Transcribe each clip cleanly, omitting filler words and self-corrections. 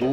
2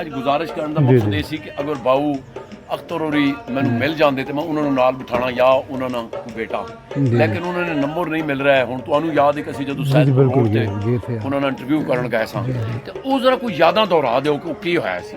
ਅੱਜ ਗੁਜ਼ਾਰਿਸ਼ ਕਰਨ ਦਾ ਮਕਸਦ ਇਹ ਸੀ ਕਿ ਅਗਰ ਬਾਊ ਅਖਤਰ ਹੋਰੀ ਮੈਨੂੰ ਮਿਲ ਜਾਂਦੇ ਤੇ ਮੈਂ ਉਹਨਾਂ ਨੂੰ ਨਾਲ ਬਿਠਾਣਾ, ਜਾਂ ਉਹਨਾਂ ਨਾਲ ਕੋਈ ਬੇਟਾ, ਲੇਕਿਨ ਉਹਨਾਂ ਨੇ ਨੰਬਰ ਨਹੀਂ ਮਿਲ ਰਿਹਾ। ਹੁਣ ਤੁਹਾਨੂੰ ਯਾਦ ਹੈ ਕਿ ਅਸੀਂ ਜਦੋਂ ਸੈਦਪੁਰ ਰੋਡ ਤੇ ਉਹਨਾਂ ਨਾਲ ਇੰਟਰਵਿਊ ਕਰਨ ਗਏ ਸਾਂ, ਤੇ ਉਹ ਜ਼ਰਾ ਕੋਈ ਯਾਦਾਂ ਦੁਹਰਾ ਦਿਓ ਕਿ ਉਹ ਕੀ ਹੋਇਆ ਸੀ।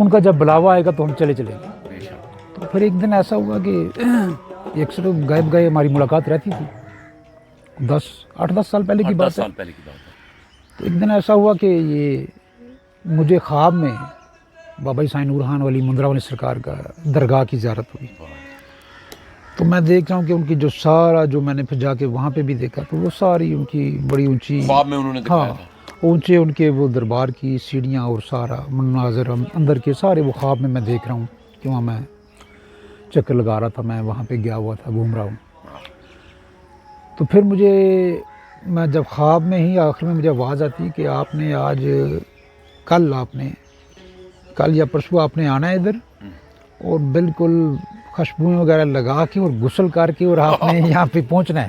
ان کا جب بلاوا آئے گا تو ہم چلے چلیں گے. بے شک. تو پھر ایک دن ایسا ہوا کہ اکثر غائب گئے ہماری ملاقات رہتی تھی 8-10 سال پہلے کی 10 بات ہے. سال پہلے کی بات ہے. تو ایک دن ایسا ہوا کہ یہ مجھے خواب میں بابا سائیں نور خان ولی مندرا والی سرکار کا درگاہ کی زیارت ہوئی. تو میں دیکھ رہا ہوں کہ ان کی جو سارا جو میں نے پھر جا کے وہاں پہ بھی دیکھا تو وہ ساری ان کی بڑی اونچی خواب میں انہوں نے دکھایا تھا. اونچے ان کے وہ دربار کی سیڑھیاں اور سارا مناظر اندر کے سارے وہ خواب میں دیکھ رہا ہوں کہ وہاں میں چکر لگا رہا تھا, میں وہاں پہ گیا ہوا تھا, گھوم رہا ہوں. تو پھر میں جب خواب میں ہی آخر میں مجھے آواز آتی کہ آپ نے کل یا پرسوں آپ نے آنا ہے ادھر اور بالکل خوشبوئیں وغیرہ لگا کے اور غسل کر کے اور آپ نے یہاں پہ پہنچنا ہے.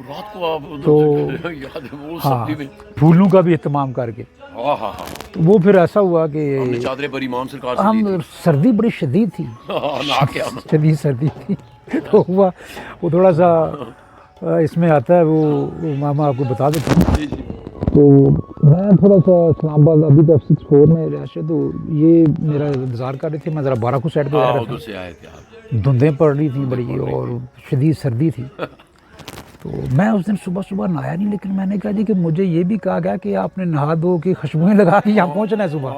رات کو آپ تو یاد ہے وہ ہاں سردی میں. پھولوں کا بھی اہتمام کر کے. ہاں ہاں ہاں. تو وہ پھر ایسا ہوا کہ ہم نے چادریں بری امام سرکار سے ہم لی سردی بڑی شدید تھی, شدید سردی تھی. تو ہوا وہ تھوڑا سا اس میں آتا ہے وہ ماما آپ کو بتا دیتا ہوں. تھی. تو میں تھوڑا سا اسلام آباد ابھی تو F64 میں رہائش ہے, تو یہ میرا انتظار کر رہے تھے. میں ذرا باراکو سائڈ پہ رہ رہا ادھر تھا. سے آئے تھے آپ. دھندیں پڑ رہی تھیں بڑی اور شدید سردی تھی. تو میں اس دن صبح نہایا نہیں, لیکن میں نے کہا جی کہ مجھے یہ بھی کہا گیا کہ آپ نے نہا دو کہ خوشبوئیں لگا کے یہاں پہنچنا ہے صبح.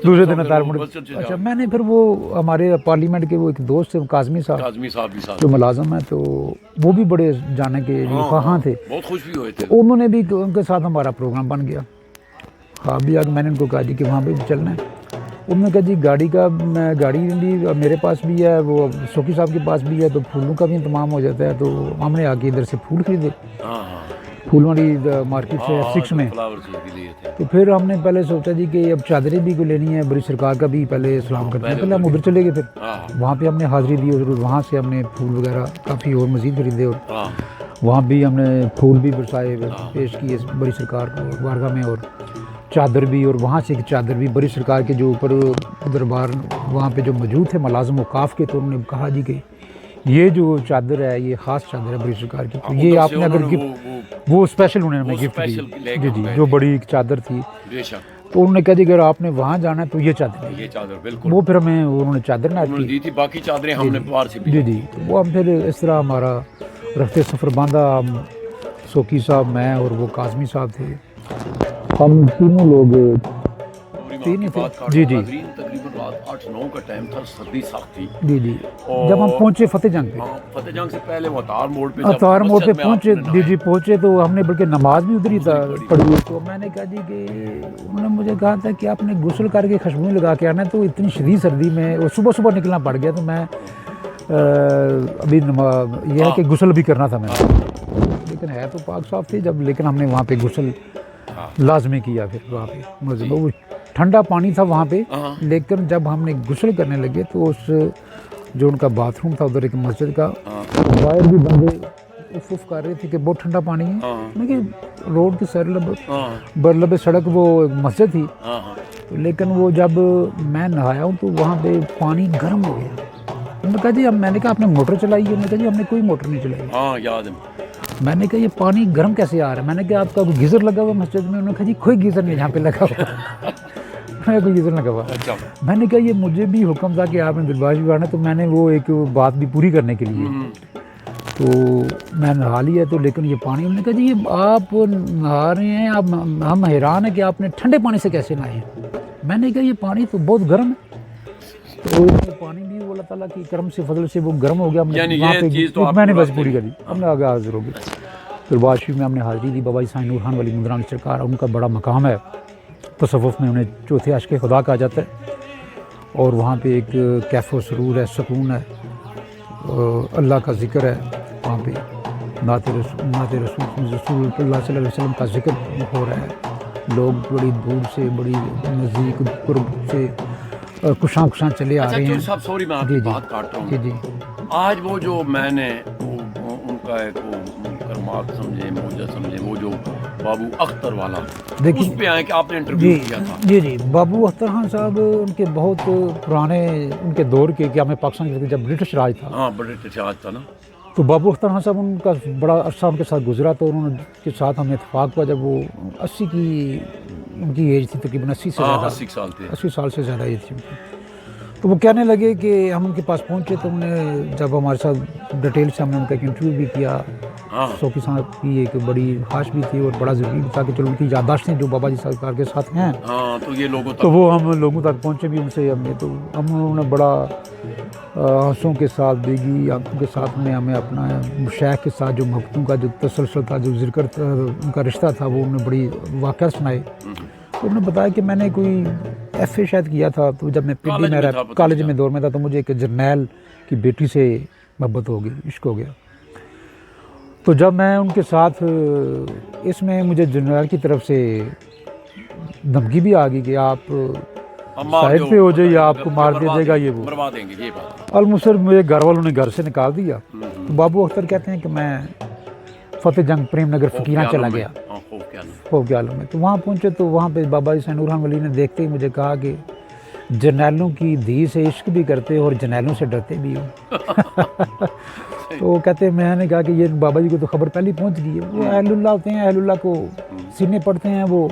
دوسرے دن اتار موڑ. اچھا میں نے پھر وہ ہمارے پارلیمنٹ کے وہ ایک دوست تھے کاظمی صاحب بھی صاحب جو ملازم ہیں, تو وہ بھی بڑے جانے کے خواہاں تھے. بہت خوش بھی ہوئے تھے. انہوں نے بھی ان کے ساتھ ہمارا پروگرام بن گیا. خواب بھی آ کے میں نے ان کو کہا جی کہ وہاں پہ بھی چلنا ہے. انہوں نے کہا جی گاڑی بھی میرے پاس بھی ہے, وہ سوکی صاحب کے پاس بھی ہے, تو پھولوں کا بھی انتظام ہو جاتا ہے. تو ہم نے آ کے ادھر سے پھول خریدے پھول والی مارکیٹ سے F6 میں. تو پھر ہم نے پہلے سوچا جی کہ اب چادریں بھی کوئی لینی ہے بڑی سرکار کا بھی پہلے سلام کرتے ہیں. پہلے ہم ادھر چلے گئے, پھر وہاں پہ ہم نے حاضری دی اور وہاں سے ہم نے پھول وغیرہ کافی اور مزید خریدے, اور وہاں بھی ہم نے پھول بھی برسائے پیش کیے بڑی سرکار کو بارگاہ میں, اور چادر بھی, اور وہاں سے ایک چادر بھی بڑی سرکار کے جو اوپر دربار وہاں پہ جو موجود تھے ملازم وقاف کے, تو انہوں نے کہا جی کہ یہ جو چادر ہے یہ خاص چادر ہے بڑی سرکار کی, تو یہ آپ نے اگر گفٹ وہ اسپیشل انہوں نے گفٹ دی. جی جی جو بڑی چادر تھی. تو انہوں نے کہا جی اگر آپ نے وہاں جانا ہے تو یہ چادر بالکل وہ پھر ہمیں انہوں نے چادر نہ دی تھی. باقی چادریں ہم نے باہر سے جی جی وہ ہم پھر اس طرح ہمارا رفتے سفر باندھا. ہم سوکی صاحب, میں اور وہ کاظمی صاحب تھے, ہم تینوں لوگ تین ہی تھے. جی جی تقریباً رات 8-9 کا ٹائم تھا, سردی سخت تھی. جی جی جب ہم پہنچے فتح جنگ پہ, فتح جنگ سے پہلے وہ اتار موڑ پہ پہنچے. جی جی پہنچے تو ہم نے بلکہ نماز بھی ادھر ہی پڑھی. تو میں نے کہا جی کہ انہوں نے مجھے کہا تھا کہ آپ نے غسل کر کے خوشبوئیں لگا کے آنا ہے. تو اتنی شدید سردی میں اور صبح نکلنا پڑ گیا, تو میں ابھی یہ ہے کہ غسل بھی کرنا تھا میں نے, لیکن ہے تو پاک صاف تھی جب, لیکن ہم نے وہاں پہ غسل لازمی کیا. پھر وہاں پہ وہ ٹھنڈا پانی تھا وہاں پہ, لیکن جب ہم نے غسل کرنے لگے تو اس جو ان کا باتھ روم تھا ادھر ایک مسجد کا, باہر بھی بندے اف کر رہے تھے کہ بہت ٹھنڈا پانی ہے. کہ روڈ کے سر لب سڑک وہ مسجد تھی, لیکن وہ جب میں نہایا ہوں تو وہاں پہ پانی گرم ہو گیا. انہوں نے کہا جی میں نے کہا آپ نے موٹر چلائی ہے؟ انہوں نے کہا جی ہم نے کوئی موٹر نہیں چلائی. یاد ہے. میں نے کہا یہ پانی گرم کیسے آ رہا ہے؟ میں نے کہا آپ کا کوئی گیزر لگا ہوا مسجد میں؟ انہوں نے کہا جی کوئی گیزر نہیں یہاں پہ لگا ہوا. کوئی گیزر لگا ہوا. میں نے کہا یہ مجھے بھی حکم تھا کہ آپ نے دلباش بھی آنا, تو میں نے وہ ایک بات بھی پوری کرنے کے لیے تو میں نہا لیا. تو لیکن یہ پانی, انہوں نے کہا جی یہ آپ نہا رہے ہیں, آپ ہم حیران ہیں کہ آپ نے ٹھنڈے پانی سے کیسے نہائے. میں نے کہا یہ پانی تو بہت گرم ہے. تو پانی بھی اللہ تعالیٰ کی کرم سے فضل سے وہ گرم ہو گیا. میں نے بس پوری کری, ہم نے آگے حاضر ہو گئے. پھر باشی میں ہم نے حاضری دی. بابا سائیں نور خان ولی مندرا سرکار, ان کا بڑا مقام ہے تصوف میں, انہیں چوتھے عشق خدا کہا جاتا ہے. اور وہاں پہ ایک کیف و سرور ہے, سکون ہے, اللہ کا ذکر ہے وہاں پہ. نعت رسول صلی اللہ علیہ وسلم کا ذکر ہو رہا ہے. لوگ بڑی دور سے, بڑی نزدیک قرب سے کشاں چلے آ رہے ہیں. صاحب سوری میں آپ کی بات کاٹ رہا ہوں. جی آج وہ جو میں نے ان کا ایک کرمات سمجھے, موجہ سمجھے, وہ جو بابو اختر والا, اس پہ آئے کہ آپ نے انٹرویو کیا تھا. جی بابو اختر خان صاحب ان کے بہت پرانے ان کے دور کے, کہ ہمیں پاکستان کے جب برٹش راج تھا, برٹش راج تھا نا, تو بابو اختر خان صاحب ان کا بڑا عرصہ ان کے ساتھ گزرا. تو انہوں نے کے ساتھ ہمیں اتفاق ہوا جب وہ 80 کی ان کی ایج تھی, تقریباً 80 سے زیادہ, 80 سال سے زیادہ ایج تھی. تو وہ کہنے لگے کہ ہم ان کے پاس پہنچے تو انہوں نے جب ہمارے ساتھ ڈیٹیل سے ہم نے ان کا ایک انٹرویو بھی کیا. سوکی صاحب کی ایک بڑی خواہش بھی تھی اور بڑا ضروری بھی تھا کہ چلو ان کی یادداشتیں جو بابا جی سرکار کے ساتھ ہیں تو یہ لوگوں تو وہ ہم لوگوں تک پہنچے بھی ان سے. ہم نے تو انہوں نے بڑا آنسوں کے ساتھ بیگی آنکھوں کے ساتھ میں ہمیں اپنا شیخ کے ساتھ جو محبتوں کا جو تسلسل تھا جو ذکر ان کا رشتہ تھا وہ انہوں نے بڑی واقعہ سنائے. تو انہوں نے بتایا کہ میں نے کوئی ایف اے شاید کیا تھا تو جب میں پنڈی میں کالج میں دور میں تھا تو مجھے ایک جرنیل کی بیٹی سے محبت ہو گئی, عشق ہو گیا. تو جب میں ان کے ساتھ اس میں مجھے جرنیل کی طرف سے دھمکی بھی آ گئی کہ آپ سائڈ پہ ہو جائیے, آپ کو مار دیا جائے گا, یہ وہ مروا دیں گے. یہ بات المسر مجھے گھر والوں نے گھر سے نکال دیا. تو بابو اختر کہتے ہیں کہ میں فتح جنگ پریم نگر فقیرہ چلا گیا خوف کے عالم میں. تو وہاں پہنچے تو وہاں پہ بابا جی سین الرحمن ولی نے دیکھتے ہی مجھے کہا کہ جرنیلوں کی دھی سے عشق بھی کرتے اور جرنیلوں سے ڈرتے بھی ہو. تو وہ کہتے ہیں, میں نے کہا کہ یہ بابا جی کو تو خبر پہلے پہنچ گئی ہے, وہ اہل اللہ ہوتے ہیں, اہل اللہ کو سینے پڑھتے ہیں, وہ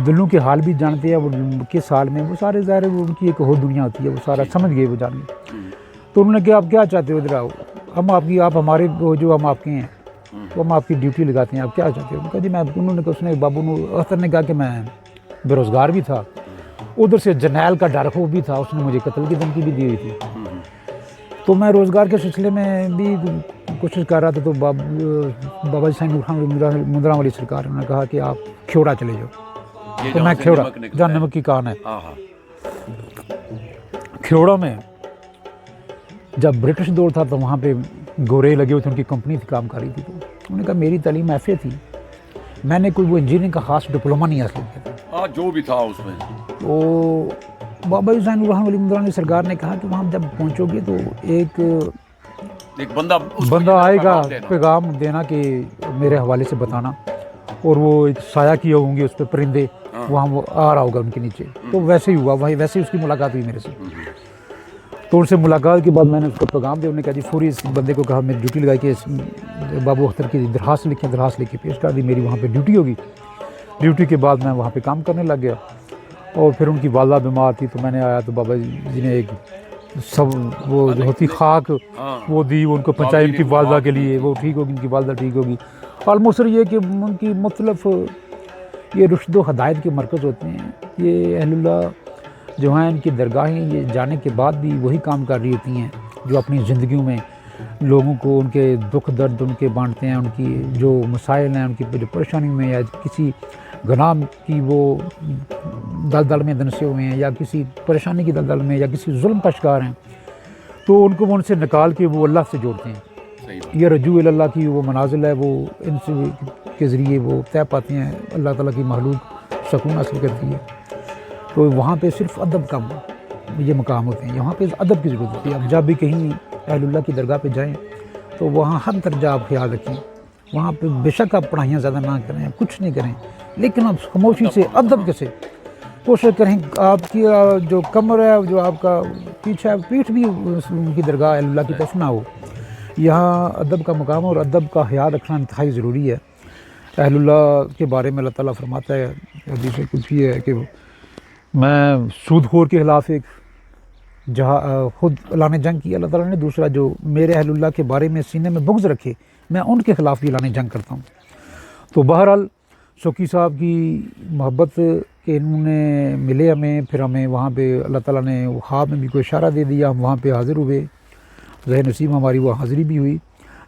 دلوں کے حال بھی جانتے ہیں, وہ کس حال میں وہ سارے ظاہر وہ ان کی ایک اور دنیا ہوتی ہے, وہ سارا سمجھ گئے وہ جان گئے. تو انہوں نے کہا آپ کیا چاہتے ہو, ادھر آؤ, ہم آپ کی آپ ہمارے جو ہم آپ کے ہیں تو ہم آپ کی ڈیوٹی لگاتے ہیں, آپ کیا چاہتے ہو. کہا جی میں انہوں نے کہا, اس نے بابو اختر نے کہا کہ میں بے روزگار بھی تھا, ادھر سے جرنیل کا ڈر خوف بھی تھا, اس نے مجھے قتل کی دھمکی بھی دی ہوئی تھی. تو میں روزگار کے سلسلے میں بھی کوشش کر رہا تھا. تو بابا جی سین مندرا والی سرکار نے کہا کہ آپ کھیوڑا چلے جاؤ. تو میں کھیوڑا, جہاں نمک کی کان ہے, کھیوڑا میں جب برٹش دور تھا تو وہاں پہ گورے لگے ہوئے تھے, ان کی کمپنی تھی کام کر رہی تھی. تو انہوں نے کہا میری تعلیم ایف اے تھی, میں نے کوئی وہ انجینئرنگ کا خاص ڈپلوما نہیں حاصل کیا تھا جو بھی تھا اس میں. تو بابا جی سین الرحمن ولی مندرانی سرکار نے کہا کہ وہاں جب پہنچو گے تو ایک بندہ آئے گا پیغام دینا کہ میرے حوالے سے بتانا, اور وہ ایک سایہ کیے ہوں گے اس پہ پرندے, وہاں وہ آ رہا ہوگا ان کے نیچے. تو ویسے ہی ہوا, وہی ویسے ہی اس کی ملاقات ہوئی میرے سے. تو ان سے ملاقات کے بعد میں نے اس کو پیغام دیا, انہوں نے کہا جی فوری اس بندے کو کہا میری ڈیوٹی لگائی کہ بابو اختر کی درخواست لکھیں, درخواست لکھ کے پیش کر دی. میری وہاں پہ ڈیوٹی ہوگی. ڈیوٹی کے بعد میں وہاں پہ کام کرنے لگ گیا, اور پھر ان کی والدہ بیمار تھی تو میں نے آیا تو بابا جی نے ایک سب وہ جو ہوتی خاک وہ دی, وہ ان کو پہنچائی ان کی والدہ کے لیے, وہ ٹھیک ہوگی, ان کی والدہ ٹھیک ہوگی. آلموسٹ یہ کہ ان کی مختلف یہ رشد و ہدایت کے مرکز ہوتے ہیں. یہ اہل اللہ جو ہیں ان کی درگاہیں یہ جانے کے بعد بھی وہی کام کر رہی ہوتی ہیں جو اپنی زندگیوں میں لوگوں کو ان کے دکھ درد ان کے بانٹتے ہیں, ان کی جو مسائل ہیں, ان کی جو پریشانی میں یا کسی گناہ کی وہ دلدل میں دنسے ہوئے ہیں, یا کسی پریشانی کی دلدل میں, یا کسی ظلم کا شکار ہیں, تو ان کو وہ ان سے نکال کے وہ اللہ سے جوڑتے ہیں. یہ رجوع اللہ کی وہ منازل ہے, وہ ان سے کے ذریعے وہ طے پاتے ہیں, اللہ تعالیٰ کی مخلوق سکون حاصل کرتی ہے. تو وہاں پہ صرف ادب کا یہ مقام ہوتے ہیں, یہاں پہ ادب کی ضرورت ہوتی ہے. اب جب بھی کہیں اہل اللہ کی درگاہ پہ جائیں تو وہاں ہر درجہ آپ خیال رکھیں. وہاں پہ بے شک آپ پڑھائیاں زیادہ نہ کریں, کچھ نہیں کریں, لیکن آپ خاموشی سے ادب کے سے کوشش کریں. آپ کی جو کمر ہے, جو آپ کا پیچھے پیٹھ بھی ان کی درگاہ اہل اللہ کی طرف نہ ہو. یہاں ادب کا مقام اور ادب کا خیال رکھنا انتہائی ضروری ہے. اہل اللہ کے بارے میں اللہ تعالیٰ فرماتا ہے, حدیث قدسی ہے کہ میں سود خور کے خلاف ایک جہاں خود اعلان جنگ کی اللہ تعالیٰ نے, دوسرا جو میرے اہل اللہ کے بارے میں سینے میں بغض رکھے میں ان کے خلاف بھی اعلان جنگ کرتا ہوں. تو بہرحال شوکی صاحب کی محبت کہ انہوں نے ملے ہمیں, پھر ہمیں وہاں پہ اللہ تعالیٰ نے خواب میں بھی کوئی اشارہ دے دیا, ہم وہاں پہ حاضر ہوئے, ظاہر نصیب ہماری وہ حاضری بھی ہوئی.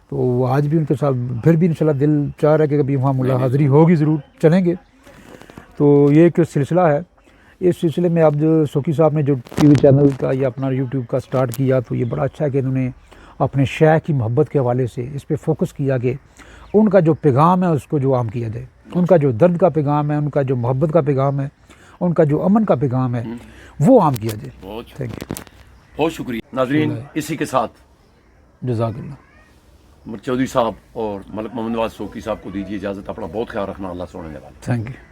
تو آج بھی ان کے ساتھ پھر بھی انشاءاللہ دل چاہ رہا ہے کہ کبھی وہاں ملا حاضری ہوگی, ضرور چلیں گے. تو یہ ایک سلسلہ ہے. اس سلسلے میں اب جو شوکی صاحب نے جو ٹی وی چینل کا یا اپنا یوٹیوب کا سٹارٹ کیا تو یہ بڑا اچھا ہے کہ انہوں نے اپنے شیخ کی محبت کے حوالے سے اس پہ فوکس کیا کہ ان کا جو پیغام ہے اس کو جو عام کیا جائے, ان کا جو درد کا پیغام ہے, ان کا جو محبت کا پیغام ہے, ان کا جو امن کا پیغام ہے وہ عام کیا جائے. بہت شکریہ. ناظرین, اسی کے ساتھ جزاک اللہ چودھری صاحب اور ملک محمد نواز شوکی صاحب کو دیجیے اجازت. اپنا بہت خیال رکھنا. اللہ سونے والا. Thank you.